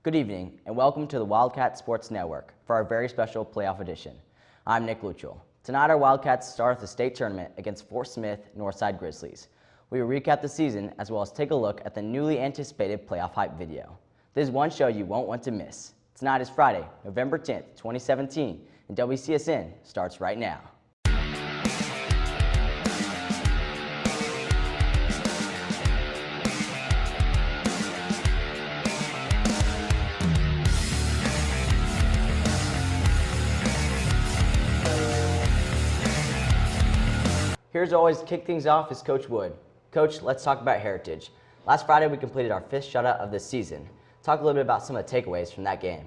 Good evening, and welcome to the Wildcat Sports Network for our very special playoff edition. I'm Nick Luchel. Tonight, our Wildcats start the state tournament against Fort Smith Northside Grizzlies. We will recap the season as well as take a look at the newly anticipated playoff hype video. This is one show you won't want to miss. Tonight is Friday, November 10th, 2017, and WCSN starts right now. Here's always to kick things off is Coach Wood. Coach, let's talk about Heritage. Last Friday we completed our 5th shutout of this season. Talk a little bit about some of the takeaways from that game.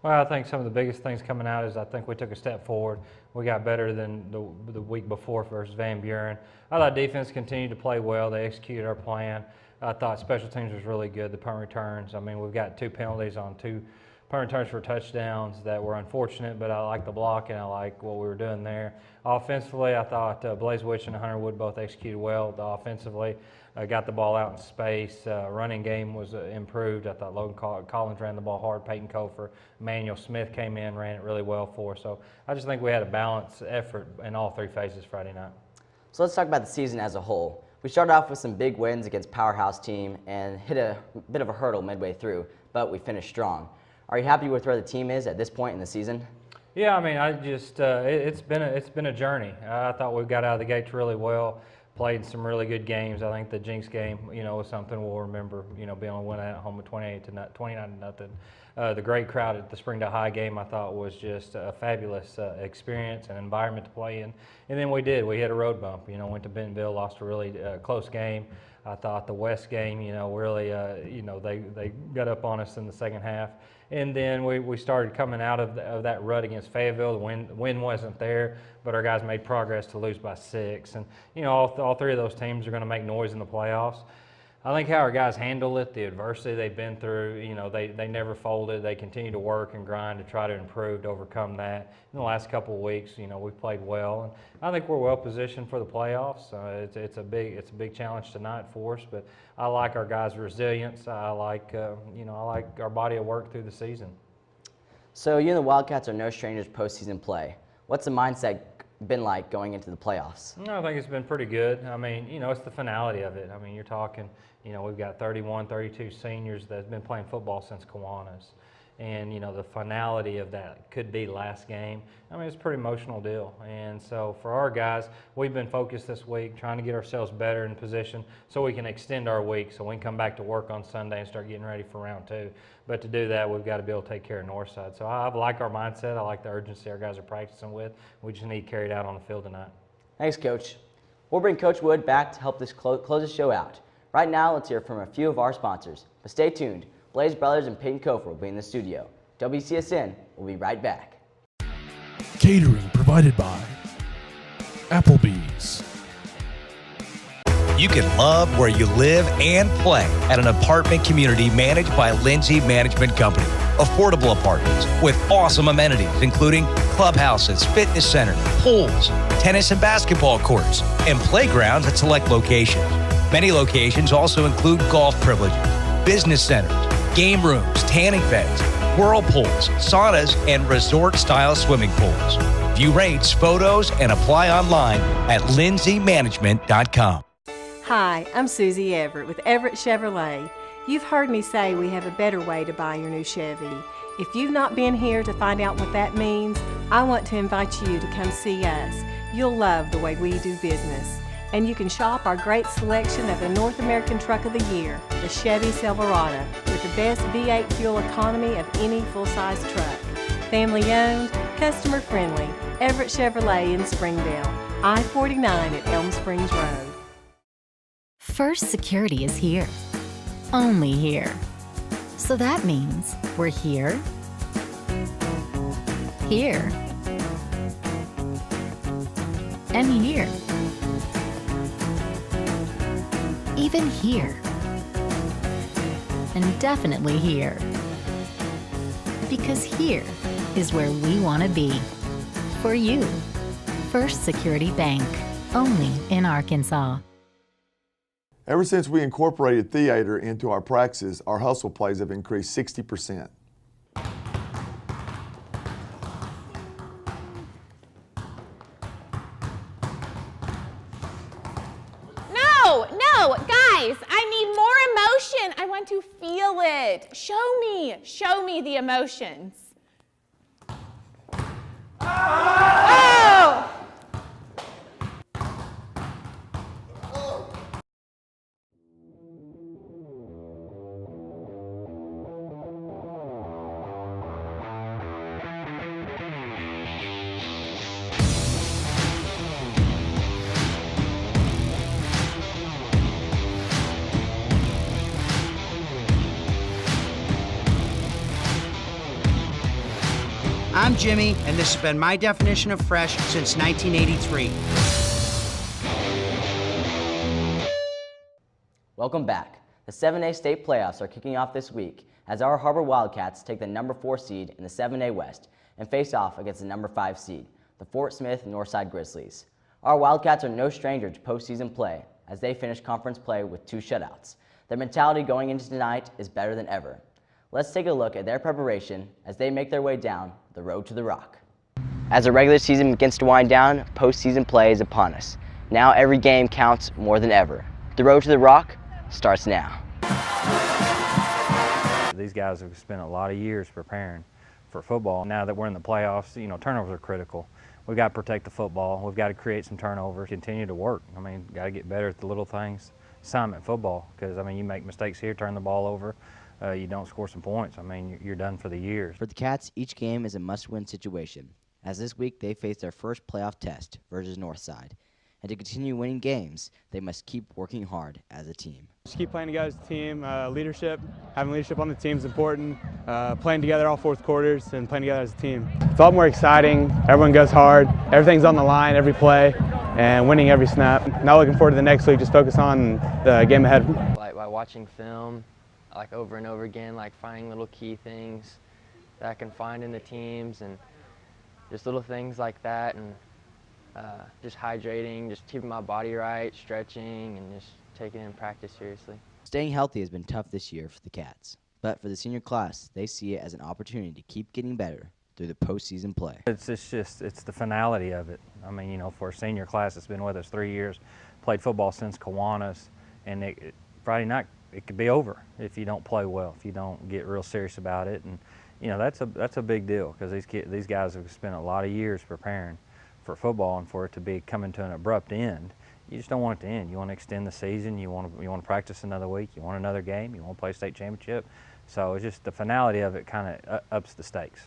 Well, I think some of the biggest things coming out is I think we took a step forward. We got better than the week before versus Van Buren. I thought defense continued to play well. They executed our plan. I thought special teams was really good. The punt returns. I mean, we've got 2 penalties on 2 punt returns for touchdowns that were unfortunate, but I like the block and I like what we were doing there. Offensively, I thought Blaze Witch and Hunter Wood both executed well. Offensively, got the ball out in space. Running game was improved. I thought Logan Collins ran the ball hard. Peyton Kofer, Emmanuel Smith came in, ran it really well for us. So I just think we had a balanced effort in all 3 phases Friday night. So let's talk about the season as a whole. We started off with some big wins against powerhouse team and hit a bit of a hurdle midway through, but we finished strong. Are you happy with where the team is at this point in the season? Yeah, I mean, I just it's been a journey. I thought we got out of the gates really well, played some really good games. I think the Jinx game, was something we'll remember. Being able to win at home with 29-0. The great crowd at the Springdale High game, I thought, was just a fabulous experience and environment to play in. And then we hit a road bump. Went to Bentonville, lost a really close game. I thought the West game, really, they got up on us in the second half. And then we started coming out of that rut against Fayetteville. The win wasn't there, but our guys made progress to lose by 6. And, all 3 of those teams are going to make noise in the playoffs. I think how our guys handle it, the adversity they've been through, they never folded. They continue to work and grind to try to improve, to overcome that. In the last couple of weeks, we've played well, and I think we're well positioned for the playoffs. It's a big challenge tonight for us, but I like our guys' resilience. I like our body of work through the season. So you and the Wildcats are no strangers to postseason play. What's the mindset been like going into the playoffs? No, I think it's been pretty good. I mean, it's the finality of it. I mean, you're talking, we've got 31, 32 seniors that have been playing football since Kiwanis. And, the finality of that could be last game. I mean, it's a pretty emotional deal. And so for our guys, we've been focused this week trying to get ourselves better in position so we can extend our week so we can come back to work on Sunday and start getting ready for round 2. But to do that, we've got to be able to take care of Northside. So I like our mindset. I like the urgency our guys are practicing with. We just need to carry it out on the field tonight. Thanks, Coach. We'll bring Coach Wood back to help this close the show out. Right now, let's hear from a few of our sponsors. But stay tuned. Blaze Brothers and Peyton Kofer will be in the studio. WCSN will be right back. Catering provided by Applebee's. You can love where you live and play at an apartment community managed by Lindsay Management Company. Affordable apartments with awesome amenities, including clubhouses, fitness centers, pools, tennis and basketball courts, and playgrounds at select locations. Many locations also include golf privileges, business centers, game rooms, tanning beds, whirlpools, saunas, and resort-style swimming pools. View rates, photos, and apply online at lindsaymanagement.com. Hi, I'm Susie Everett with Everett Chevrolet. You've heard me say we have a better way to buy your new Chevy. If you've not been here to find out what that means, I want to invite you to come see us. You'll love the way we do business. And you can shop our great selection of the North American Truck of the Year, the Chevy Silverado, with the best V8 fuel economy of any full-size truck. Family-owned, customer-friendly, Everett Chevrolet in Springdale, I-49 at Elm Springs Road. First Security is here. Only here. So that means we're here, here, and here. Even here. And definitely here. Because here is where we want to be. For you. First Security Bank. Only in Arkansas. Ever since we incorporated theater into our practices, our hustle plays have increased 60%. it. Show me the emotions. Oh! I'm Jimmy, and this has been my definition of fresh since 1983. Welcome back. The 7A state playoffs are kicking off this week as our Har-Ber Wildcats take the number 4 seed in the 7A West and face off against the number 5 seed, the Fort Smith Northside Grizzlies. Our Wildcats are no stranger to postseason play as they finish conference play with 2 shutouts. Their mentality going into tonight is better than ever. Let's take a look at their preparation as they make their way down the road to the Rock. As the regular season begins to wind down, postseason play is upon us. Now every game counts more than ever. The road to the Rock starts now. These guys have spent a lot of years preparing for football. Now that we're in the playoffs, you know, turnovers are critical. We've got to protect the football. We've got to create some turnovers, continue to work. I mean, got to get better at the little things. Assignment football, because, I mean, you make mistakes here, turn the ball over, you don't score some points. I mean, you're done for the year. For the Cats, each game is a must-win situation, as this week they face their first playoff test versus Northside. And to continue winning games, they must keep working hard as a team. Just keep playing together as a team. Leadership, having leadership on the team is important. Playing together all fourth quarters and playing together as a team. It's a lot more exciting. Everyone goes hard. Everything's on the line every play and winning every snap. Not looking forward to the next week. Just focus on the game ahead. Like by watching film, like over and over again, like finding little key things that I can find in the teams and just little things like that, and just hydrating, just keeping my body right, stretching, and just taking in practice seriously. Staying healthy has been tough this year for the Cats, but for the senior class, they see it as an opportunity to keep getting better through the postseason play. It's the finality of it. I mean, you know, for a senior class that's been with us 3 years, played football since Kiwanis, and Friday night it could be over if you don't play well, if you don't get real serious about it, and you know that's a big deal because these guys have spent a lot of years preparing for football, and for it to be coming to an abrupt end, you just don't want it to end. You want to extend the season. You want to practice another week. You want another game. You want to play a state championship. So it's just the finality of it kind of ups the stakes.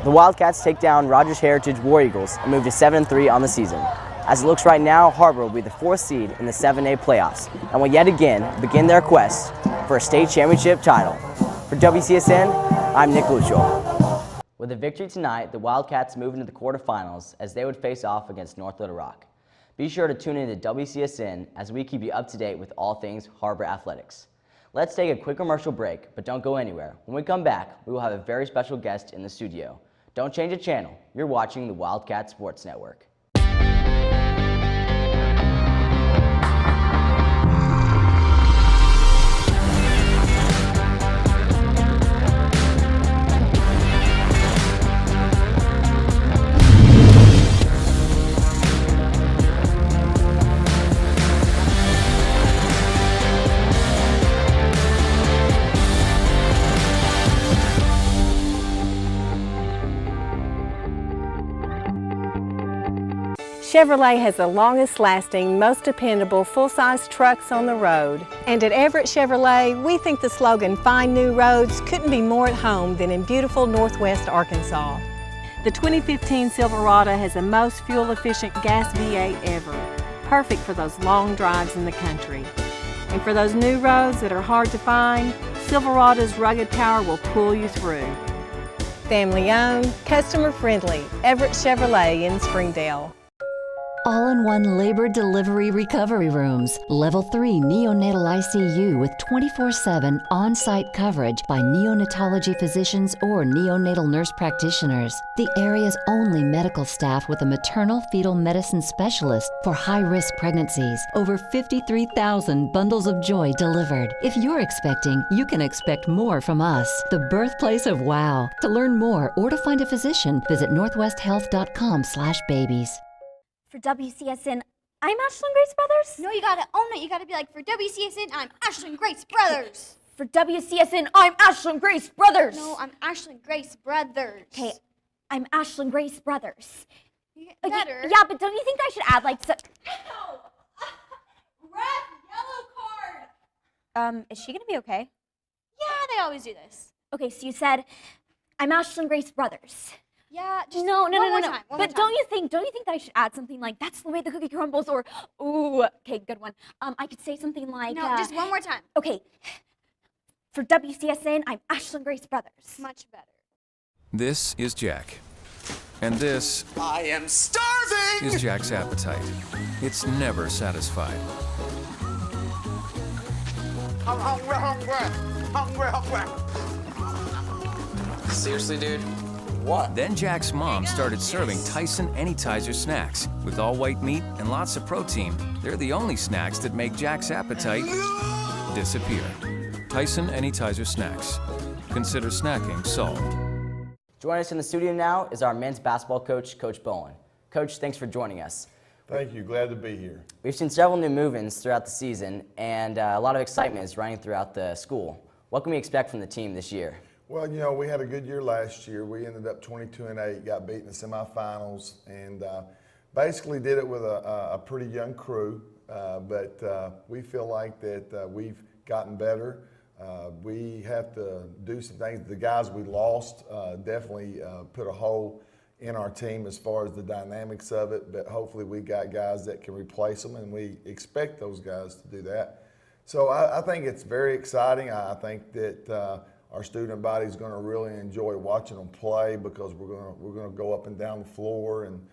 The Wildcats take down Rogers Heritage War Eagles and move to 7-3 on the season. As it looks right now, Har-Ber will be the 4th seed in the 7A playoffs and will yet again begin their quest for a state championship title. For WCSN, I'm Nick Luchel. With a victory tonight, the Wildcats move into the quarterfinals as they would face off against North Little Rock. Be sure to tune in to WCSN as we keep you up to date with all things Har-Ber athletics. Let's take a quick commercial break, but don't go anywhere. When we come back, we will have a very special guest in the studio. Don't change the channel. You're watching the Wildcat Sports Network. Chevrolet has the longest lasting, most dependable full-size trucks on the road. And at Everett Chevrolet, we think the slogan, "Find New Roads," couldn't be more at home than in beautiful Northwest Arkansas. The 2015 Silverado has the most fuel-efficient gas V8 ever, perfect for those long drives in the country. And for those new roads that are hard to find, Silverado's rugged power will pull you through. Family-owned, customer-friendly, Everett Chevrolet in Springdale. All-in-one labor delivery recovery rooms. Level 3 neonatal ICU with 24/7 on-site coverage by neonatology physicians or neonatal nurse practitioners. The area's only medical staff with a maternal fetal medicine specialist for high-risk pregnancies. Over 53,000 bundles of joy delivered. If you're expecting, you can expect more from us. The birthplace of wow. To learn more or to find a physician, visit northwesthealth.com/babies. For WCSN, I'm Ashlyn Grace Brothers. No, you gotta own it. You gotta be like, for WCSN, I'm Ashlyn Grace Brothers. For WCSN, I'm Ashlyn Grace Brothers. No, I'm Ashlyn Grace Brothers. Okay, I'm Ashlyn Grace Brothers. Better. Yeah, but don't you think I should add like so? Ow! Ref, yellow card. Is she gonna be okay? Yeah, they always do this. Okay, so you said I'm Ashlyn Grace Brothers. Yeah, just no. One more But time. don't you think that I should add something like that's the way the cookie crumbles, or ooh, okay, good one. I could say something like No, just one more time. Okay. For WCSN, I'm Ashlyn Grace Brothers. Much better. This is Jack. And this I am starving! is Jack's appetite. It's never satisfied. I'm hungry. Seriously, dude? What? Then Jack's mom started serving Tyson Anytizer snacks. With all white meat and lots of protein, they're the only snacks that make Jack's appetite disappear. Tyson Anytizer snacks. Consider snacking solved. Joining us in the studio now is our men's basketball coach, Coach Bowen. Coach, thanks for joining us. Thank you. Glad to be here. We've seen several new move-ins throughout the season, and a lot of excitement is running throughout the school. What can we expect from the team this year? Well, you know, we had a good year last year. We ended up 22-8, got beat in the semifinals, and basically did it with a pretty young crew. But we feel like that we've gotten better. We have to do some things. The guys we lost definitely put a hole in our team as far as the dynamics of it, but hopefully we got guys that can replace them, and we expect those guys to do that. So I think it's very exciting. I think that our student body is going to really enjoy watching them play, because we're going to go up and down the floor, and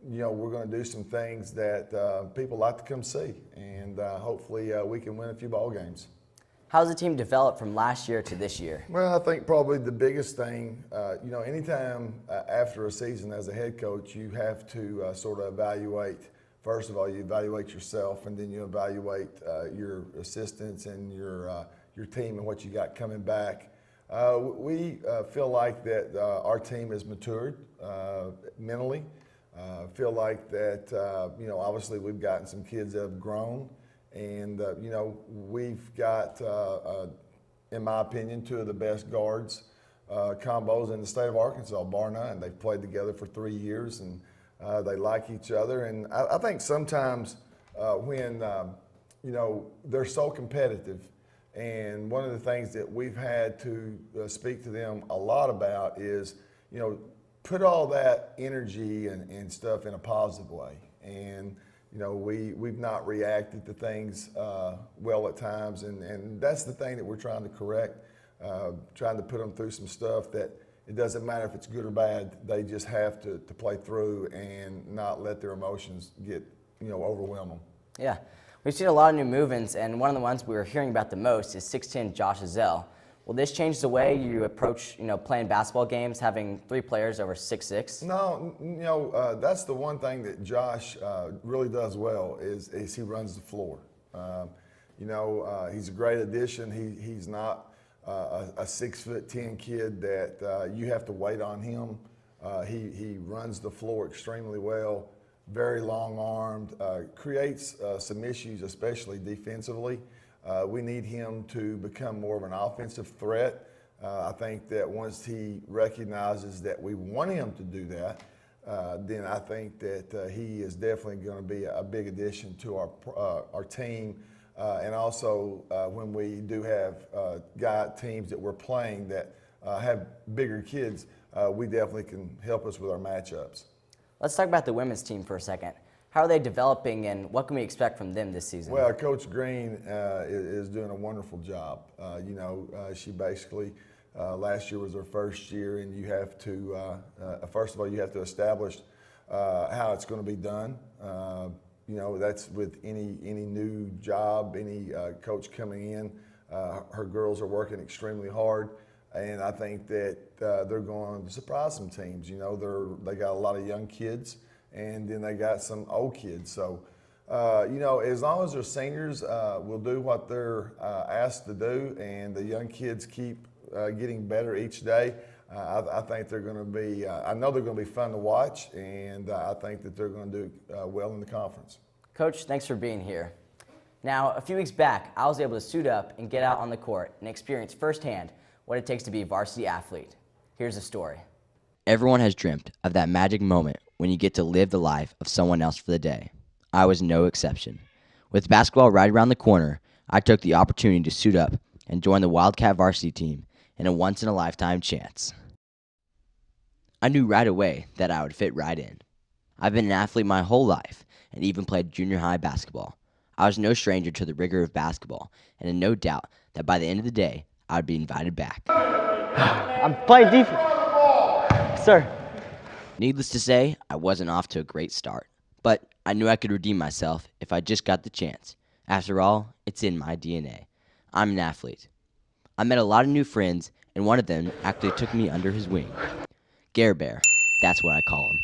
you know, we're going to do some things that people like to come see, and hopefully we can win a few ball games. How's the team developed from last year to this year? Well, I think probably the biggest thing, you know, anytime after a season as a head coach, you have to sort of evaluate. First of all, you evaluate yourself, and then you evaluate your assistants and your team and what you got coming back. We feel like that our team has matured mentally. Feel like that, you know, obviously we've gotten some kids that have grown. And, you know, we've got, in my opinion, two of the best guards combos in the state of Arkansas, bar none. They've played together for 3 years, and they like each other. And I think sometimes when, you know, they're so competitive, and one of the things that we've had to speak to them a lot about is, you know, put all that energy and stuff in a positive way. And you know, we've not reacted to things well at times, and that's the thing that we're trying to correct, trying to put them through some stuff that it doesn't matter if it's good or bad, they just have to play through and not let their emotions get, you know, overwhelm them. Yeah, we've seen a lot of new move-ins, and one of the ones we were hearing about the most is 6'10" Josh Azell. Will this change the way you approach, you know, playing basketball games, having 3 players over 6'6"? No, you know, that's the one thing that Josh really does well is he runs the floor. You know, he's a great addition. He's not a 6'10" kid that you have to wait on him. He runs the floor extremely well, very long-armed, creates some issues, especially defensively. We need him to become more of an offensive threat. I think that once he recognizes that we want him to do that, then I think that he is definitely going to be a big addition to our team. And also when we do have teams that we're playing that have bigger kids, we definitely can help us with our matchups. Let's talk about the women's team for a second. How are they developing, and what can we expect from them this season? Well, Coach Green is doing a wonderful job. You know, she basically, last year was her first year, and you have to, first of all, you have to establish how it's going to be done. You know, that's with any new job, any coach coming in. Her girls are working extremely hard, and I think that they're going to surprise some teams. You know, they got a lot of young kids, and then they got some old kids. So, you know, as long as their seniors will do what they're asked to do, and the young kids keep getting better each day, I think they're going to be, I know they're going to be fun to watch, and I think that they're going to do well in the conference. Coach, thanks for being here. Now, a few weeks back, I was able to suit up and get out on the court and experience firsthand what it takes to be a varsity athlete. Here's the story. Everyone has dreamt of that magic moment when you get to live the life of someone else for the day. I was no exception. With basketball right around the corner, I took the opportunity to suit up and join the Wildcat varsity team in a once-in-a-lifetime chance. I knew right away that I would fit right in. I've been an athlete my whole life and even played junior high basketball. I was no stranger to the rigor of basketball and had no doubt that by the end of the day, I would be invited back. I'm playing defense. Sir. Needless to say, I wasn't off to a great start, but I knew I could redeem myself if I just got the chance. After all, it's in my DNA. I'm an athlete. I met a lot of new friends, and one of them actually took me under his wing. Har-Ber, that's what I call him.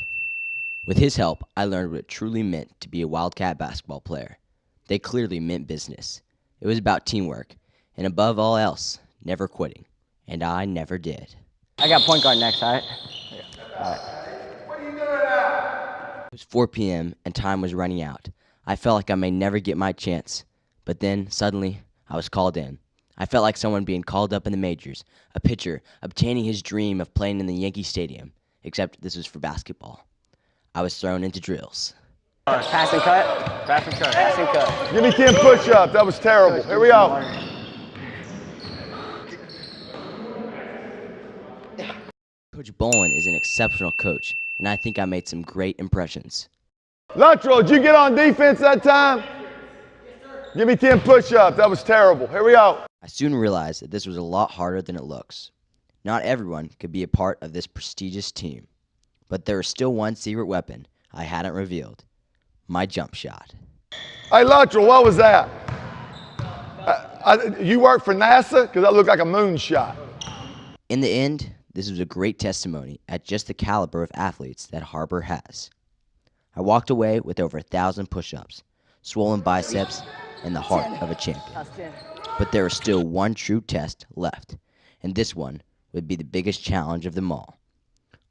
With his help, I learned what it truly meant to be a Wildcat basketball player. They clearly meant business. It was about teamwork, and above all else, never quitting. And I never did. I got point guard next, all right? All right. It was 4 p.m. and time was running out. I felt like I may never get my chance. But then, suddenly, I was called in. I felt like someone being called up in the majors, a pitcher obtaining his dream of playing in the Yankee Stadium, except this was for basketball. I was thrown into drills. Pass and cut, pass and cut, pass and cut. Give me 10 push-ups. That was terrible. Here we go. Coach Bowen is an exceptional coach, and I think I made some great impressions. Luttrell, did you get on defense that time? Give me 10 push-ups. That was terrible. Here we go. I soon realized that this was a lot harder than it looks. Not everyone could be a part of this prestigious team, but there was still one secret weapon I hadn't revealed: my jump shot. Hey, Luttrell, what was that? You work for NASA? Because that looked like a moonshot. In the end, this was a great testimony at just the caliber of athletes that Har-Ber has. I walked away with over 1,000 push-ups, swollen biceps, and the heart of a champion. But there was still one true test left, and this one would be the biggest challenge of them all.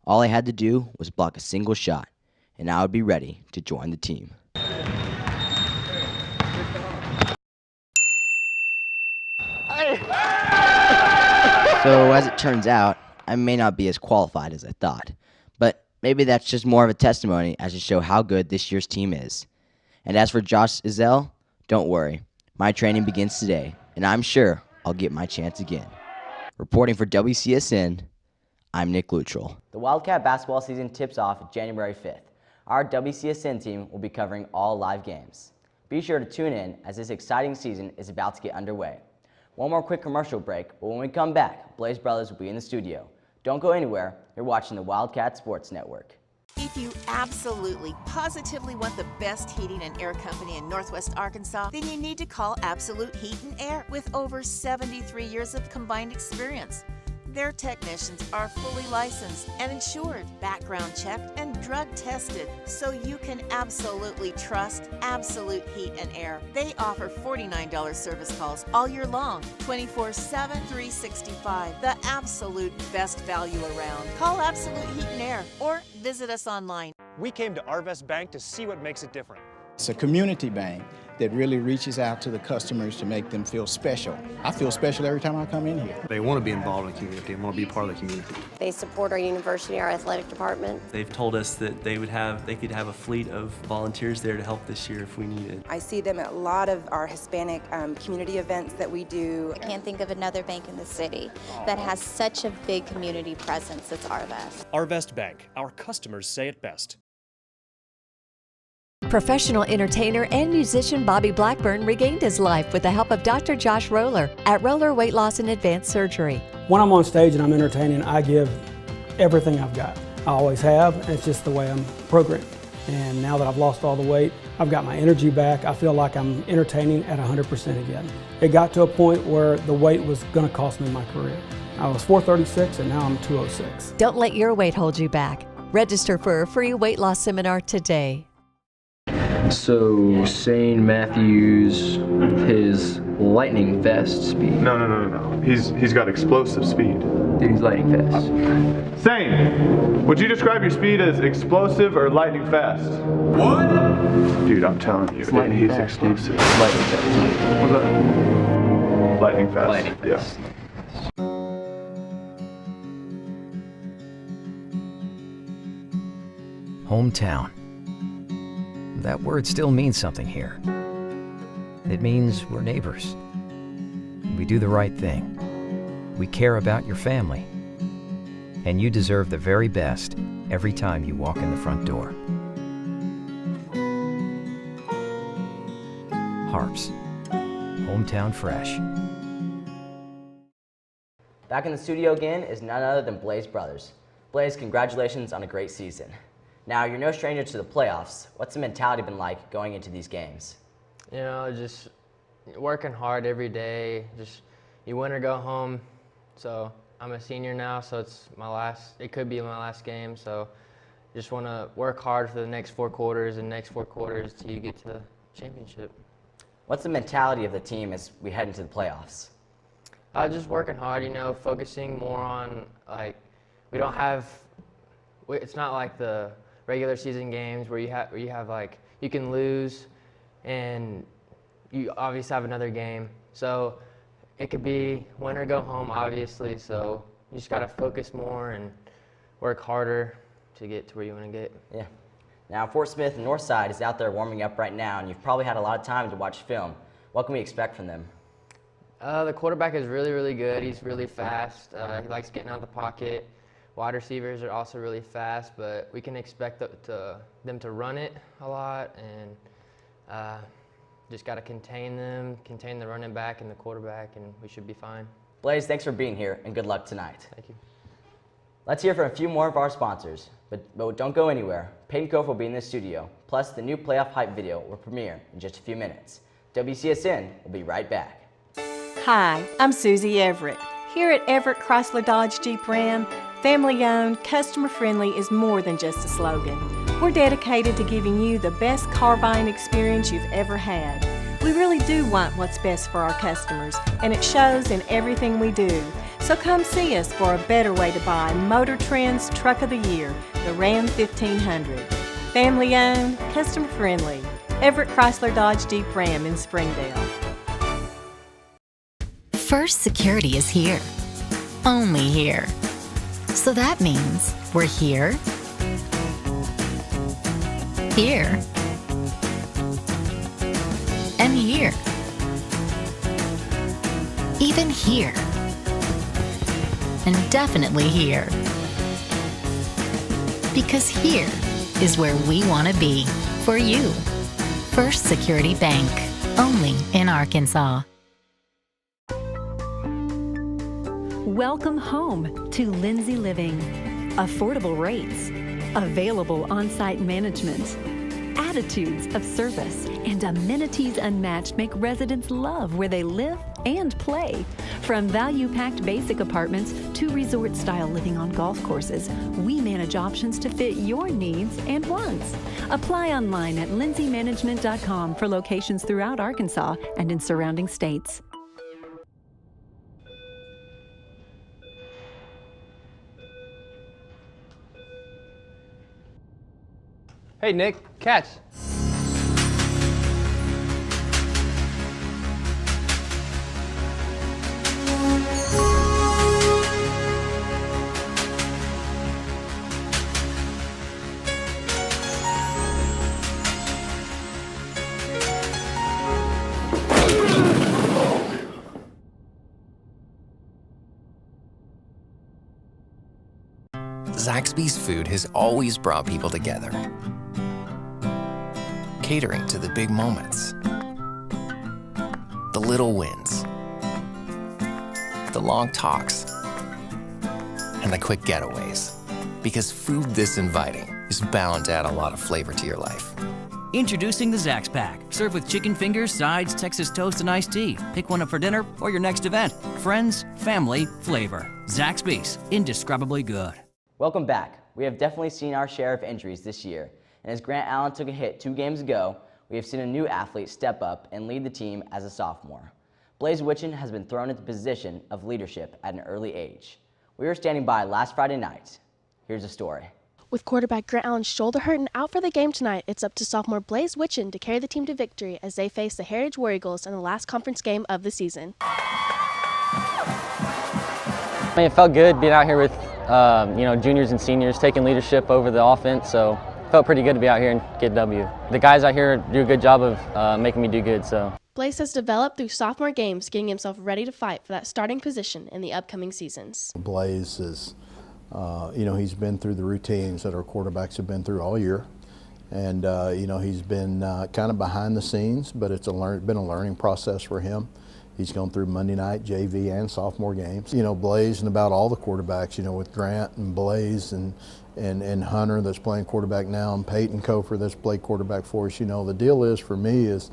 All I had to do was block a single shot, and I would be ready to join the team. So as it turns out, I may not be as qualified as I thought, but maybe that's just more of a testimony as to show how good this year's team is. And as for Josh Izell, don't worry. My training begins today, and I'm sure I'll get my chance again. Reporting for WCSN, I'm Nick Luttrell. The Wildcat basketball season tips off January 5th. Our WCSN team will be covering all live games. Be sure to tune in as this exciting season is about to get underway. One more quick commercial break, but when we come back, Blaze Brothers will be in the studio. Don't go anywhere. You're watching the Wildcat Sports Network. If you absolutely, positively want the best heating and air company in Northwest Arkansas, then you need to call Absolute Heat and Air with over 73 years of combined experience. Their technicians are fully licensed and insured, background checked, and drug tested, so you can absolutely trust Absolute Heat and Air. They offer $49 service calls all year long, 24/7, 365. The absolute best value around. Call Absolute Heat and Air or visit us online. We came to Arvest Bank to see what makes it different. It's a community bank that really reaches out to the customers to make them feel special. I feel special every time I come in here. They want to be involved in the community and want to be part of the community. They support our university, our athletic department. They've told us that they could have a fleet of volunteers there to help this year if we need it. I see them at a lot of our Hispanic community events that we do. I can't think of another bank in the city that has such a big community presence as Arvest. Arvest Bank, our customers say it best. Professional entertainer and musician Bobby Blackburn regained his life with the help of Dr. Josh Roller at Roller Weight Loss and Advanced Surgery. When I'm on stage and I'm entertaining, I give everything I've got. I always have. It's just the way I'm programmed. And now that I've lost all the weight, I've got my energy back. I feel like I'm entertaining at 100% again. It got to a point where the weight was going to cost me my career. I was 436 and now I'm 206. Don't let your weight hold you back. Register for a free weight loss seminar today. So St. Matthews, his lightning fast speed. No. He's got explosive speed. Dude, he's lightning fast. Same. Would you describe your speed as explosive or lightning fast? What? Dude, I'm telling you, he's explosive. Lightning fast. What's that? Lightning fast. Lightning fast. Yeah. Hometown. That word still means something here. It means we're neighbors. We do the right thing. We care about your family. And you deserve the very best every time you walk in the front door. Harps. Hometown fresh. Back in the studio again is none other than Blaze Brothers. Blaze, congratulations on a great season. Now, you're no stranger to the playoffs. What's the mentality been like going into these games? You know, just working hard every day. Just you win or go home. So I'm a senior now, so it could be my last game. So just want to work hard for the next 4 quarters and next 4 quarters till you get to the championship. What's the mentality of the team as we head into the playoffs? Just working hard, you know, focusing more on, like, it's not like the regular season games where you have like, you can lose and you obviously have another game. So it could be win or go home, obviously. So you just got to focus more and work harder to get to where you want to get. Yeah. Now, Fort Smith Northside is out there warming up right now, and you've probably had a lot of time to watch film. What can we expect from them? The quarterback is really, really good. He's really fast. He likes getting out of the pocket. Wide receivers are also really fast, but we can expect them to run it a lot, and just got to contain them, contain the running back and the quarterback, and we should be fine. Blaze, thanks for being here, and good luck tonight. Thank you. Let's hear from a few more of our sponsors, but don't go anywhere. Peyton Cove will be in the studio, plus the new playoff hype video will premiere in just a few minutes. WCSN will be right back. Hi, I'm Susie Everett. Here at Everett Chrysler Dodge Jeep Ram, family-owned, customer-friendly is more than just a slogan. We're dedicated to giving you the best car buying experience you've ever had. We really do want what's best for our customers, and it shows in everything we do. So come see us for a better way to buy Motor Trend's Truck of the Year, the Ram 1500. Family-owned, customer-friendly, Everett Chrysler Dodge Jeep Ram in Springdale. First Security is here. Only here. So that means we're here, here, and here. Even here. And definitely here. Because here is where we want to be for you. First Security Bank. Only in Arkansas. Welcome home to Lindsay Living. Affordable rates, available on-site management, attitudes of service, and amenities unmatched make residents love where they live and play. From value-packed basic apartments to resort-style living on golf courses, we manage options to fit your needs and wants. Apply online at lindsaymanagement.com for locations throughout Arkansas and in surrounding states. Hey, Nick, catch. Zaxby's food has always brought people together. Catering to the big moments, the little wins, the long talks, and the quick getaways. Because food this inviting is bound to add a lot of flavor to your life. Introducing the Zax Pack. Served with chicken fingers, sides, Texas toast, and iced tea. Pick one up for dinner or your next event. Friends, family, flavor. Zaxby's. Indescribably good. Welcome back. We have definitely seen our share of injuries this year. And as Grant Allen took a hit 2 games ago, we have seen a new athlete step up and lead the team as a sophomore. Blaze Witchen has been thrown into the position of leadership at an early age. We were standing by last Friday night. Here's the story. With quarterback Grant Allen's shoulder hurt and out for the game tonight, it's up to sophomore Blaze Witchen to carry the team to victory as they face the Heritage War Eagles in the last conference game of the season. I mean, it felt good being out here with juniors and seniors taking leadership over the offense, so it felt pretty good to be out here and get a W. The guys out here do a good job of making me do good. So Blaze has developed through sophomore games, getting himself ready to fight for that starting position in the upcoming seasons. Blaze is, he's been through the routines that our quarterbacks have been through all year. And, he's been kind of behind the scenes, but it's been a learning process for him. He's gone through Monday night, JV, and sophomore games. Blaze and about all the quarterbacks, with Grant and Blaze and Hunter that's playing quarterback now, and Peyton Kofer that's played quarterback for us. The deal is for me is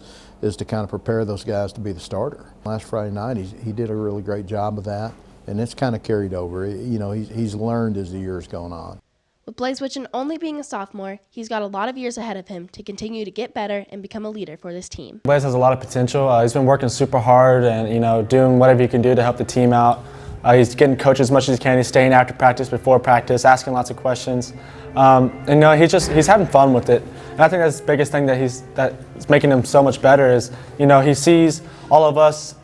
to kind of prepare those guys to be the starter. Last Friday night, he did a really great job of that, and it's kind of carried over. He's learned as the year's gone on. With Blaze Witchen only being a sophomore, he's got a lot of years ahead of him to continue to get better and become a leader for this team. Blaze has a lot of potential. He's been working super hard and doing whatever he can do to help the team out. He's getting coached as much as he can. He's staying after practice, before practice, asking lots of questions. He's having fun with it. And I think that's the biggest thing that's making him so much better is, he sees all of us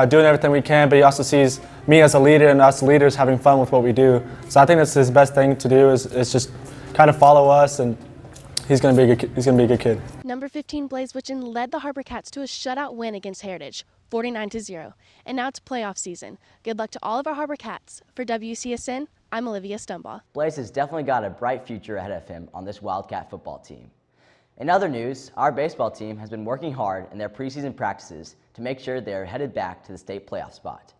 doing everything we can, but he also sees me as a leader and us leaders having fun with what we do. So I think that's his best thing to do is just kind of follow us, and he's going to be a good kid. Number 15 Blaze Witchen led the Har-Ber Cats to a shutout win against Heritage, 49-0. And now it's playoff season. Good luck to all of our Har-Ber Cats. For WCSN, I'm Olivia Stumbaugh. Blaze has definitely got a bright future ahead of him on this Wildcat football team. In other news, our baseball team has been working hard in their preseason practices to make sure they are headed back to the state playoff spot.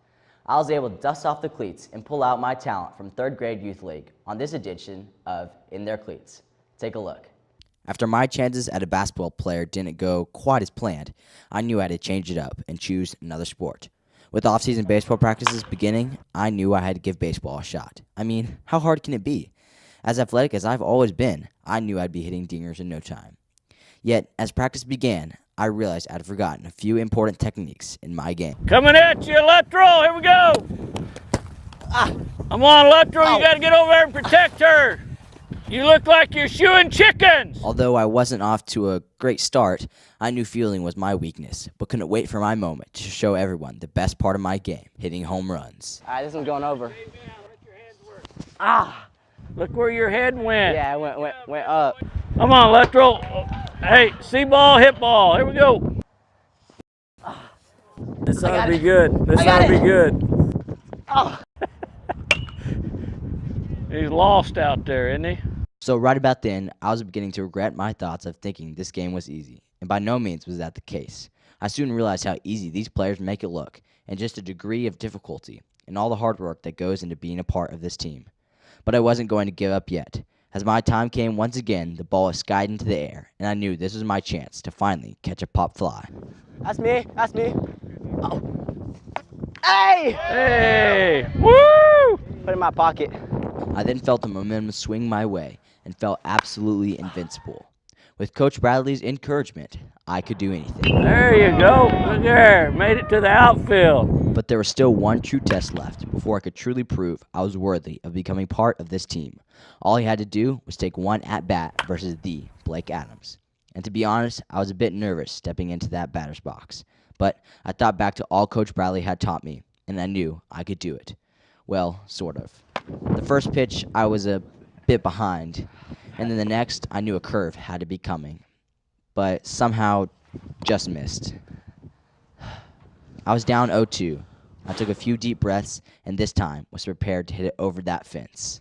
I was able to dust off the cleats and pull out my talent from 3rd grade youth league on this edition of In Their Cleats. Take a look. After my chances at a basketball player didn't go quite as planned, I knew I had to change it up and choose another sport. With off-season baseball practices beginning, I knew I had to give baseball a shot. I mean, how hard can it be? As athletic as I've always been, I knew I'd be hitting dingers in no time. Yet, as practice began, I realized I'd forgotten a few important techniques in my game. Coming at you, left roll, here we go. I'm on left roll, you gotta get over there and protect her. You look like you're shooing chickens. Although I wasn't off to a great start, I knew fielding was my weakness, but couldn't wait for my moment to show everyone the best part of my game, hitting home runs. All right, this one's going over. Look where your head went. Yeah, it went up. Come on, left roll. Hey, see ball, hit ball. Here we go. This ought to be good. This ought to be good. He's lost out there, isn't he? So right about then, I was beginning to regret my thoughts of thinking this game was easy, and by no means was that the case. I soon realized how easy these players make it look, and just a degree of difficulty, and all the hard work that goes into being a part of this team. But I wasn't going to give up yet. As my time came once again, the ball was skied into the air, and I knew this was my chance to finally catch a pop fly. That's me. Oh. Hey! Hey! Woo! Put it in my pocket. I then felt the momentum swing my way and felt absolutely invincible. With Coach Bradley's encouragement, I could do anything. There you go. Look there. Made it to the outfield. But there was still one true test left before I could truly prove I was worthy of becoming part of this team. All he had to do was take one at-bat versus the Blake Adams. And to be honest, I was a bit nervous stepping into that batter's box. But I thought back to all Coach Bradley had taught me, and I knew I could do it. Well, sort of. The first pitch, I was a bit behind, and then the next, I knew a curve had to be coming. But somehow, just missed. I was down 0-2. I took a few deep breaths, and this time was prepared to hit it over that fence.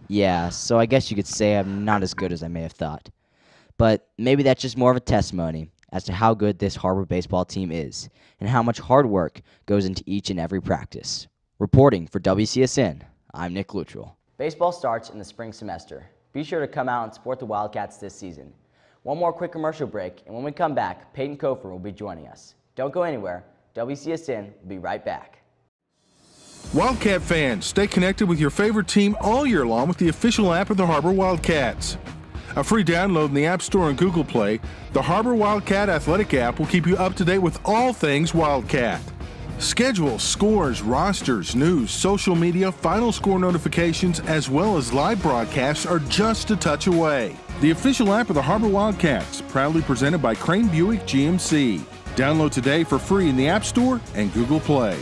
Yeah, so I guess you could say I'm not as good as I may have thought. But maybe that's just more of a testimony as to how good this Har-Ber baseball team is and how much hard work goes into each and every practice. Reporting for WCSN, I'm Nick Luttrell. Baseball starts in the spring semester. Be sure to come out and support the Wildcats this season. One more quick commercial break, and when we come back, Peyton Kofer will be joining us. Don't go anywhere. WCSN will be right back. Wildcat fans, stay connected with your favorite team all year long with the official app of the Har-Ber Wildcats. A free download in the App Store and Google Play, the Har-Ber Wildcat Athletic app will keep you up to date with all things Wildcat. Schedules, scores, rosters, news, social media, final score notifications, as well as live broadcasts are just a touch away. The official app of the Har-Ber Wildcats, proudly presented by Crane Buick GMC. Download today for free in the App Store and Google Play.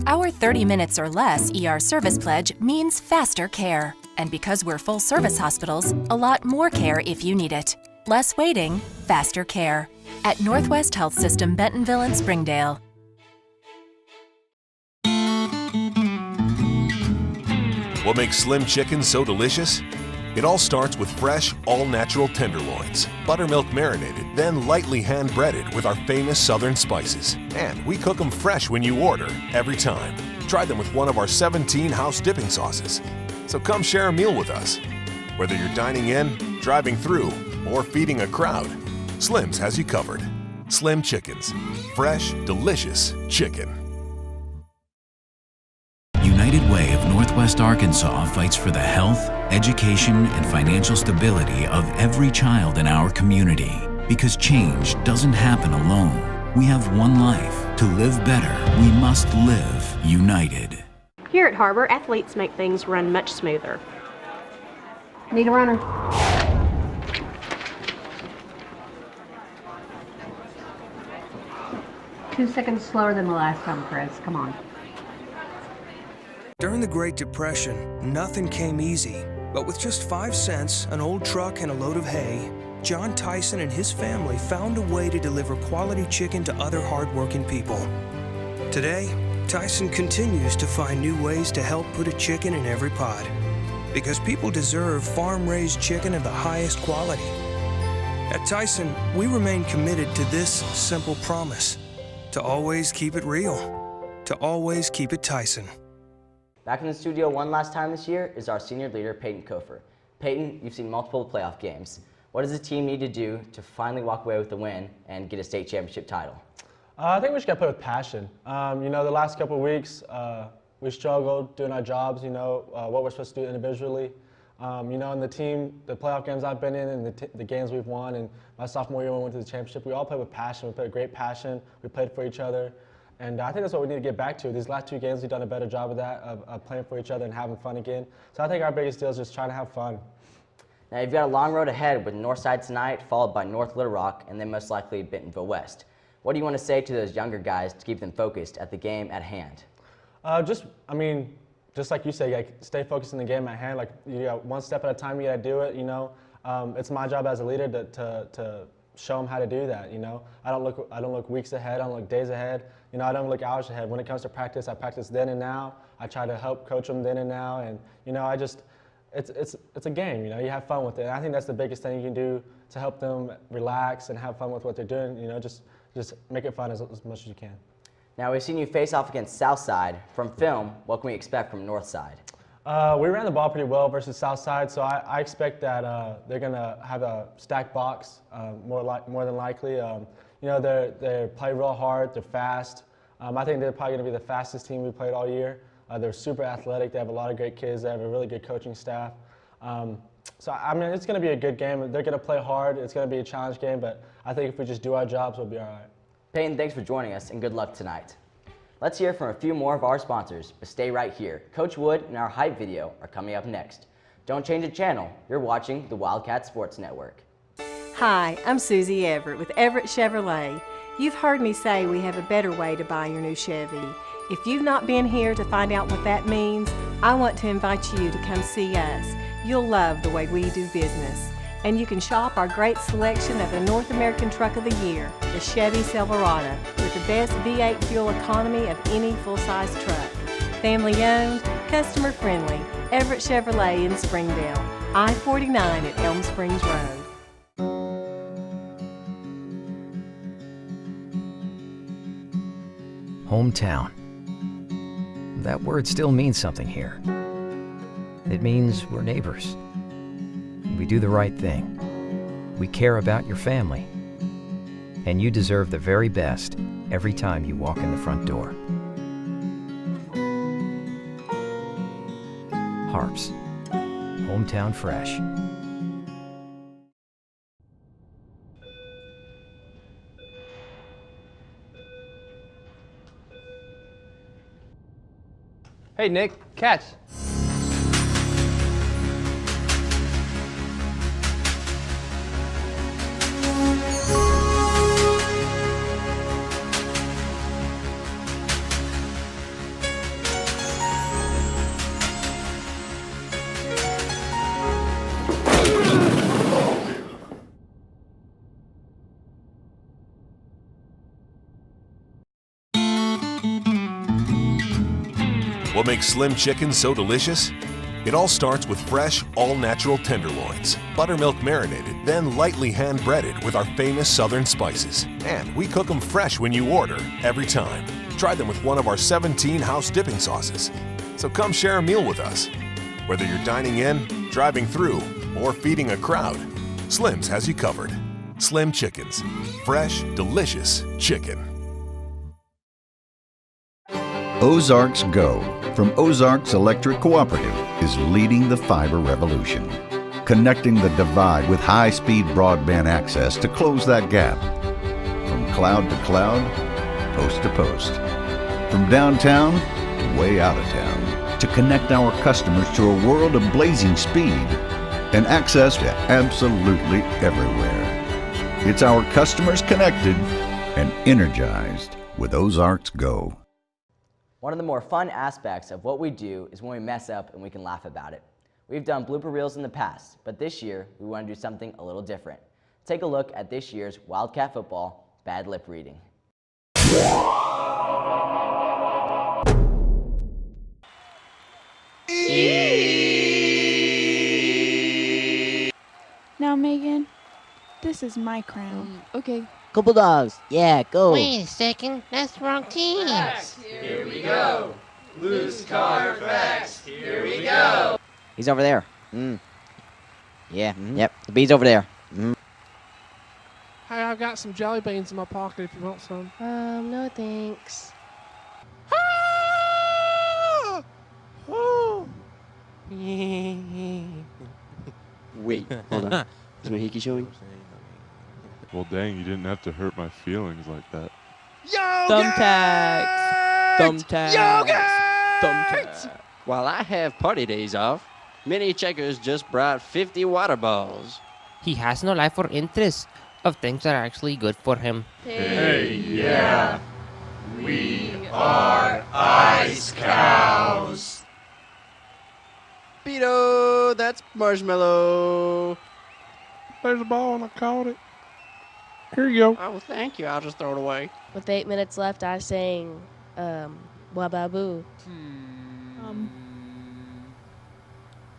Our 30 minutes or less ER service pledge means faster care. And because we're full-service hospitals, a lot more care if you need it. Less waiting, faster care. At Northwest Health System, Bentonville and Springdale. What makes Slim Chicken so delicious? It all starts with fresh, all-natural tenderloins, buttermilk marinated, then lightly hand-breaded with our famous southern spices. And we cook them fresh when you order, every time. Try them with one of our 17 house dipping sauces. So come share a meal with us. Whether you're dining in, driving through, or feeding a crowd, Slim's has you covered. Slim Chickens. Fresh, delicious chicken. United Way of Northwest Arkansas fights for the health, education, and financial stability of every child in our community. Because change doesn't happen alone. We have one life. To live better, we must live united. Here at Har-Ber, athletes make things run much smoother. Need a runner. 2 seconds slower than the last time, Chris. Come on. During the Great Depression, nothing came easy. But with just 5 cents, an old truck, and a load of hay, John Tyson and his family found a way to deliver quality chicken to other hardworking people. Today, Tyson continues to find new ways to help put a chicken in every pot. Because people deserve farm-raised chicken of the highest quality. At Tyson, we remain committed to this simple promise: to always keep it real, to always keep it Tyson. Back in the studio one last time this year is our senior leader, Peyton Kofer. Peyton, you've seen multiple playoff games. What does the team need to do to finally walk away with the win and get a state championship title? I think we just got to play with passion. The last couple of weeks, we struggled doing our jobs, what we're supposed to do individually. And the team, the playoff games I've been in and the games we've won, and my sophomore year when we went to the championship, we all played with passion. We played with great passion. We played for each other. And I think that's what we need to get back to. These last 2 games, we've done a better job of that, of playing for each other and having fun again. So I think our biggest deal is just trying to have fun. Now you've got a long road ahead with Northside tonight, followed by North Little Rock, and then most likely Bentonville West. What do you want to say to those younger guys to keep them focused at the game at hand? Just like you say, stay focused on the game at hand. Like, you got 1 step at a time, you got to do it, It's my job as a leader to show them how to do that, I don't look weeks ahead, I don't look days ahead, I don't look hours ahead. When it comes to practice, I practice then and now. I try to help coach them then and now, and it's a game, you have fun with it. And I think that's the biggest thing you can do to help them relax and have fun with what they're doing, just make it fun as much as you can. Now we've seen you face off against Southside. From film, what can we expect from Northside? We ran the ball pretty well versus Southside, so I expect that they're going to have a stacked box more than likely. They play real hard, they're fast. I think they're probably going to be the fastest team we played all year. They're super athletic, they have a lot of great kids, they have a really good coaching staff. It's going to be a good game. They're going to play hard, it's going to be a challenge game, but I think if we just do our jobs, we'll be all right. Peyton, thanks for joining us, and good luck tonight. Let's hear from a few more of our sponsors, but stay right here. Coach Wood and our hype video are coming up next. Don't change the channel. You're watching the Wildcat Sports Network. Hi, I'm Susie Everett with Everett Chevrolet. You've heard me say we have a better way to buy your new Chevy. If you've not been here to find out what that means, I want to invite you to come see us. You'll love the way we do business. And you can shop our great selection of the North American Truck of the Year, the Chevy Silverado, with the best V8 fuel economy of any full-size truck. Family owned, customer friendly, Everett Chevrolet in Springdale, I-49 at Elm Springs Road. Hometown. That word still means something here. It means we're neighbors. We do the right thing. We care about your family. And you deserve the very best every time you walk in the front door. Har-Ber's. Hometown fresh. Hey, Nick, catch. What makes Slim Chicken so delicious? It all starts with fresh, all-natural tenderloins, buttermilk marinated, then lightly hand-breaded with our famous southern spices. And we cook them fresh when you order, every time. Try them with one of our 17 house dipping sauces. So come share a meal with us. Whether you're dining in, driving through, or feeding a crowd, Slim's has you covered. Slim Chickens. Fresh, delicious chicken. Ozarks Go from Ozarks Electric Cooperative is leading the fiber revolution, connecting the divide with high-speed broadband access to close that gap. From cloud to cloud, post to post, from downtown to way out of town, to connect our customers to a world of blazing speed and access to absolutely everywhere. It's our customers connected and energized with Ozarks Go. One of the more fun aspects of what we do is when we mess up and we can laugh about it. We've done blooper reels in the past, but this year we want to do something a little different. Take a look at this year's Wildcat football bad lip reading. Now, Megan, this is my crown. Okay. Go Bulldogs! Yeah, go! Wait a second, that's the wrong team. Here we go. Loose car facts. Here we go. He's over there. Yeah, yep. The bee's over there. Hey, I've got some jelly beans in my pocket if you want some. No thanks. Wait, hold on. Is my hickey showing? Well, dang, you didn't have to hurt my feelings like that. Thumbtacks! While I have party days off, Mini Checkers just brought 50 water balls. He has no life or interest of things that are actually good for him. Hey, yeah. We are ice cows. Beto, that's marshmallow. There's a ball and I caught it. Here you go. Oh, thank you. I'll just throw it away. With 8 minutes left, I sang, Wababoo.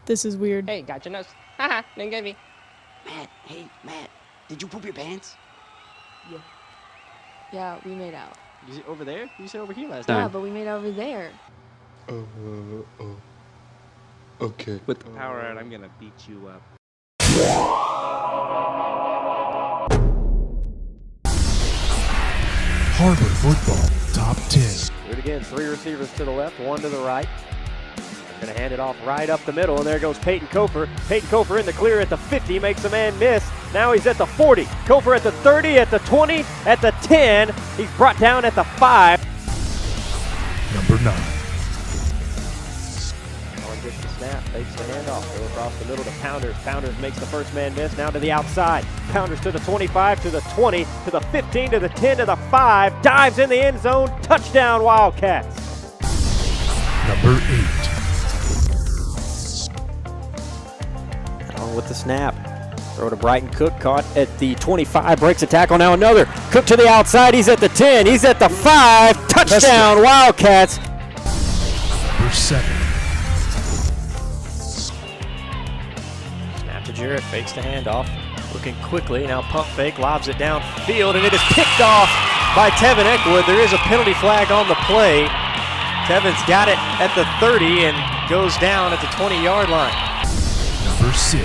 This is weird. Hey, got your nose. Haha, didn't get me. Matt, did you poop your pants? Yeah, we made out. Is it over there? You said over here last Yeah, time. but we made out over there. Okay. With the power out, I'm gonna beat you up. Har-Ber football top 10. Do it again. 3 receivers to the left, 1 to the right. Going to hand it off right up the middle, and there goes Peyton Kofer. Peyton Kofer in the clear at the 50, makes a man miss. Now he's at the 40. Kofer at the 30, at the 20, at the 10. He's brought down at the 5. Number 9. Allen gets the snap, fakes the handoff, go across the middle to Pounders. Pounders makes the first man miss, now to the outside. Pounders to the 25, to the 20, to the 15, to the 10, to the 5. Dives in the end zone, touchdown Wildcats. Number 8. With the snap. Throw to Brighton Cook, caught at the 25, breaks a tackle, now another. Cook to the outside, he's at the 10, he's at the 5, touchdown Wildcats. Number 7. Snap to Jarrett, fakes the handoff, looking quickly, now pump fake, lobs it downfield, and it is picked off by Tevin Eckwood. There is a penalty flag on the play. Tevin's got it at the 30 and goes down at the 20-yard line. Number 6.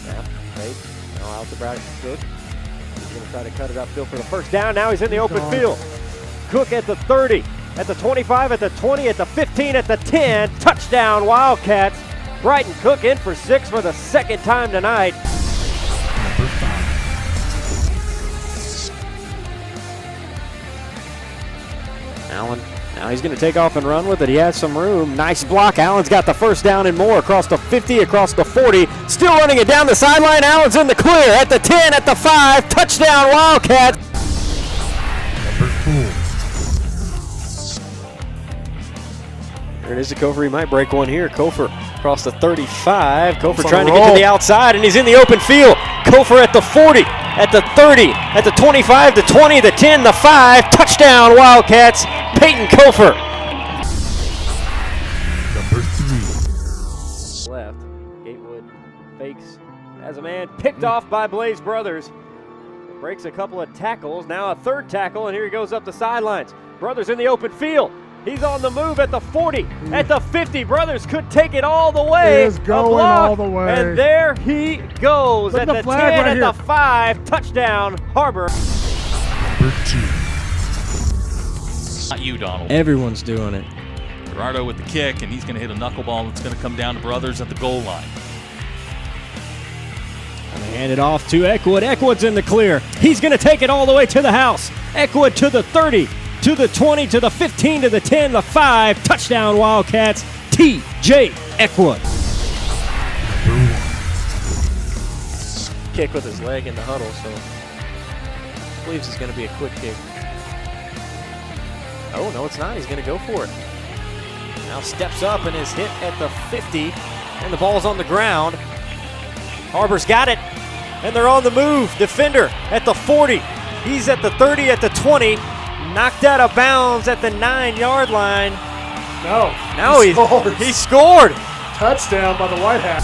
Snap, fake, now out to Brighton Cook. He's going to try to cut it upfield for the first down. Now he's in the open field. Cook at the 30, at the 25, at the 20, at the 15, at the 10. Touchdown, Wildcats. Bryton Cook in for 6 for the second time tonight. Allen, now he's going to take off and run with it. He has some room. Nice block. Allen's got the first down and more across the 50, across the 40. Still running it down the sideline. Allen's in the clear at the 10, at the 5. Touchdown, Wildcats. There it is to Kofor. He might break one here. Kofor across the 35. Kofor trying to get to the outside, and he's in the open field. Kofor at the 40, at the 30, at the 25, the 20, the 10, the 5. Touchdown, Wildcats. Peyton Kofor. Number 3. Left. Gatewood fakes as a man picked off by Blaze Brothers. Breaks a couple of tackles. Now a third tackle, and here he goes up the sidelines. Brothers in the open field. He's on the move at the 40, at the 50. Brothers could take it all the way. He is going all the way. And there he goes at the 10, right at here. the 5. Touchdown, Har-Ber. Number 2. Not you, Donald. Everyone's doing it. Gerardo with the kick, and he's going to hit a knuckleball that's going to come down to Brothers at the goal line. And they hand it off to Eckwood. Eckwood's in the clear. He's going to take it all the way to the house. Eckwood to the 30, to the 20, to the 15, to the 10, the 5. Touchdown, Wildcats. T.J. Eckwood. Kick with his leg in the huddle, so believes it's going to be a quick kick. Oh, no, it's not. He's going to go for it. Now steps up and is hit at the 50, and the ball's on the ground. Har-Ber's got it, and they're on the move. Defender at the 40. He's at the 30, at the 20. Knocked out of bounds at the 9-yard line. No. Now he scored. Touchdown by the White Hat.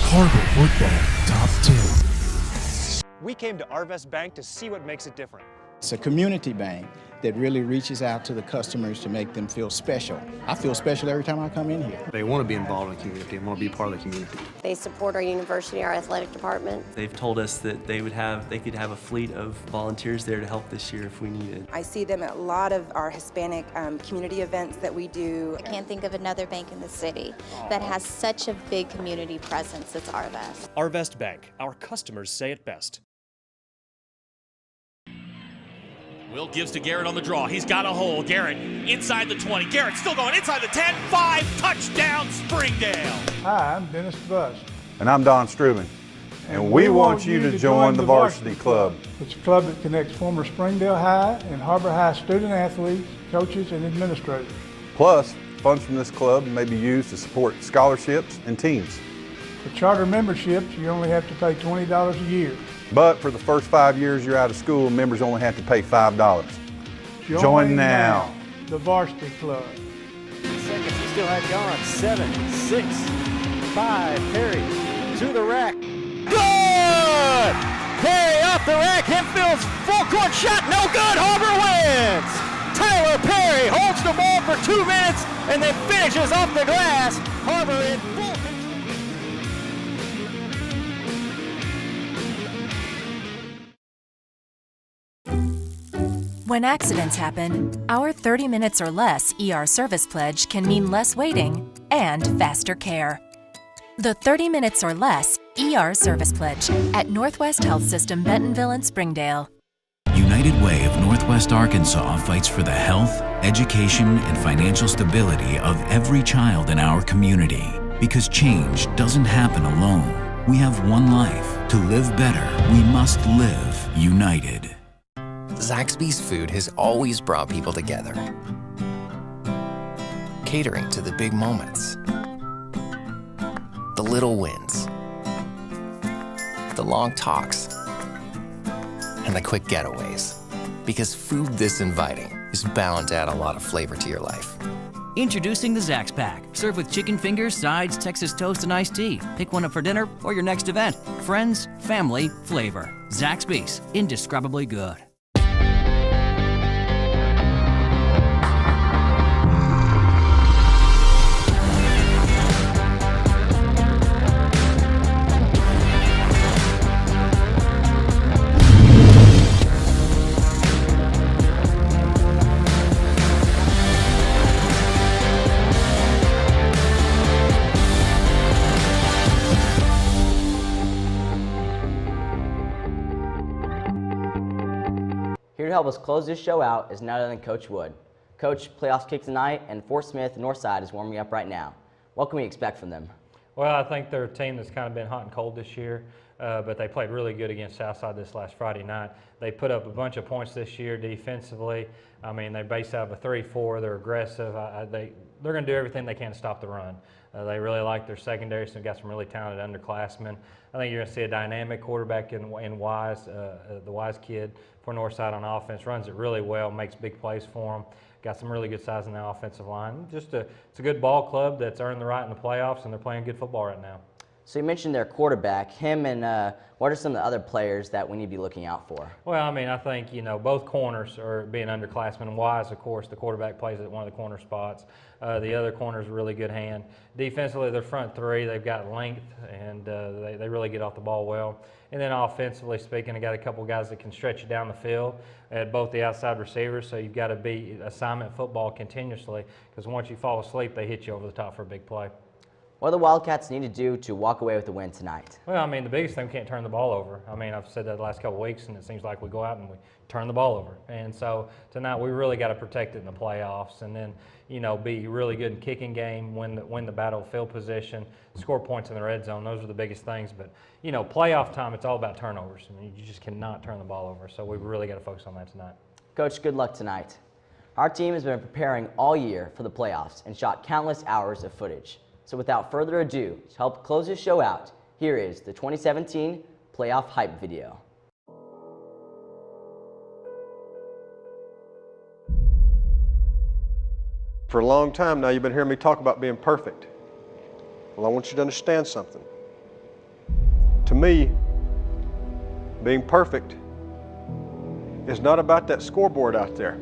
Har-Ber football top 10. We came to Arvest Bank to see what makes it different. It's a community bank that really reaches out to the customers to make them feel special. I feel special every time I come in here. They want to be involved in the community and want to be part of the community. They support our university, our athletic department. They've told us that they could have a fleet of volunteers there to help this year if we needed. I see them at a lot of our Hispanic community events that we do. I can't think of another bank in the city that has such a big community presence as Arvest. Arvest Bank, our customers say it best. Will gives to Garrett on the draw. He's got a hole. Garrett inside the 20. Garrett still going inside the 10. 5. Touchdown, Springdale. Hi, I'm Dennis Bush. And I'm Don Struman. And we want you to join the Varsity Club. It's a club that connects former Springdale High and Har-Ber High student athletes, coaches, and administrators. Plus, funds from this club may be used to support scholarships and teams. For charter memberships, you only have to pay $20 a year. But for the first 5 years you're out of school, members only have to pay $5. Join now. The Varsity Club. Seconds, he still had gone. 7, 6, 5. Perry to the rack. Good! Perry off the rack. Hempfield's full court shot. No good. Har-Ber wins. Tyler Perry holds the ball for 2 minutes and then finishes off the glass. Har-Ber in full control. When accidents happen, our 30 minutes or less ER service pledge can mean less waiting and faster care. The 30 minutes or less ER service pledge at Northwest Health System Bentonville and Springdale. United Way of Northwest Arkansas fights for the health, education, and financial stability of every child in our community. Because change doesn't happen alone. We have one life. To live better, we must live united. Zaxby's food has always brought people together. Catering to the big moments, the little wins, the long talks, and the quick getaways. Because food this inviting is bound to add a lot of flavor to your life. Introducing the Zax Pack. Served with chicken fingers, sides, Texas toast, and iced tea. Pick one up for dinner or your next event. Friends, family, flavor. Zaxby's. Indescribably good. Here to help us close this show out is none other than Coach Wood. Coach, playoffs kick tonight, and Fort Smith Northside is warming up right now. What can we expect from them? Well, I think they're a team that's kind of been hot and cold this year, but they played really good against Southside this last Friday night. They put up a bunch of points this year defensively. I mean, they based out of a 3-4. They're aggressive. They're going to do everything they can to stop the run. They really like their secondary, so they've got some really talented underclassmen. I think you're going to see a dynamic quarterback in Wise, the Wise kid for Northside on offense. Runs it really well, makes big plays for them. Got some really good size in the offensive line. It's a good ball club that's earned the right in the playoffs, and they're playing good football right now. So you mentioned their quarterback, him, and what are some of the other players that we need to be looking out for? Well, I mean, I think, you know, both corners are being underclassmen. Wise, of course, the quarterback plays at one of the corner spots. The other corner is a really good hand. Defensively, their front three, they've got length, and they really get off the ball well. And then offensively speaking, I got a couple guys that can stretch you down the field at both the outside receivers, so you've got to be assignment football continuously, because once you fall asleep, they hit you over the top for a big play. What do the Wildcats need to do to walk away with the win tonight? Well, I mean, the biggest thing, we can't turn the ball over. I mean, I've said that the last couple of weeks, and it seems like we go out and we turn the ball over. And so tonight, we really got to protect it in the playoffs, and then, you know, be really good in kicking game, win the battlefield position, score points in the red zone. Those are the biggest things. But, you know, playoff time, it's all about turnovers. I mean, you just cannot turn the ball over. So we've really got to focus on that tonight. Coach, good luck tonight. Our team has been preparing all year for the playoffs and shot countless hours of footage. So without further ado, to help close this show out, here is the 2017 playoff hype video. For a long time now, you've been hearing me talk about being perfect. Well, I want you to understand something. To me, being perfect is not about that scoreboard out there.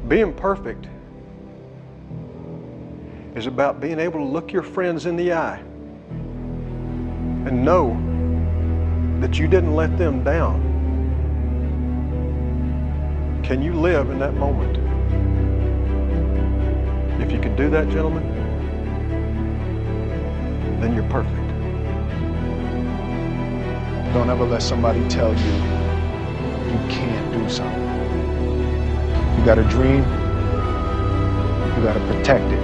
Being perfect is about being able to look your friends in the eye and know that you didn't let them down. Can you live in that moment? If you can do that, gentlemen, then you're perfect. Don't ever let somebody tell you you can't do something. You got a dream, you got to protect it.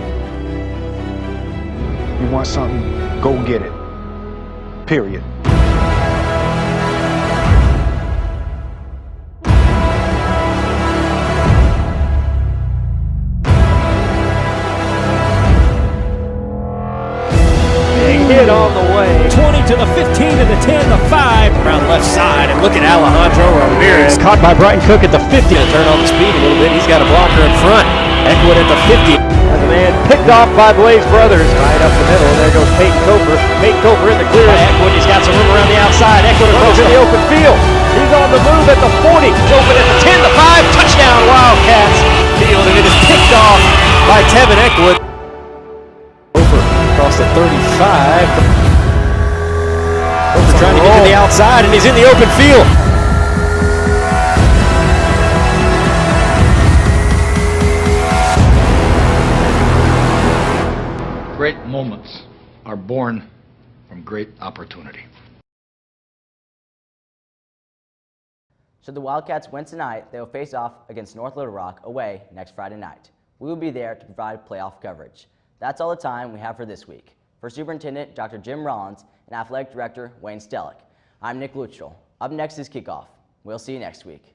You want something, go get it. Period. Big hit on the way. 20 to the 15 to the 10, the 5. Around left side, and look at Alejandro Ramirez. Caught by Brighton Cook at the 50. Turn on the speed a little bit. He's got a blocker in front. Eckwood at the 50. As a man picked off by Blaze Brothers. Right up the middle. There goes Peyton Cofer. Peyton Cofer in the clear. Eckwood, he's got some room around the outside. Eckwood Goes in the open field. He's on the move at the 40. He's open at the 10, the 5. Touchdown, Wildcats. Field, and it is picked off by Tevin Eckwood. Cofer across the 35. Cofer trying to get to the outside, and he's in the open field. Great moments are born from great opportunity. Should the Wildcats win tonight, they will face off against North Little Rock away next Friday night. We will be there to provide playoff coverage. That's all the time we have for this week. For Superintendent Dr. Jim Rollins and Athletic Director Wayne Stellick, I'm Nick Luttrell. Up next is Kickoff. We'll see you next week.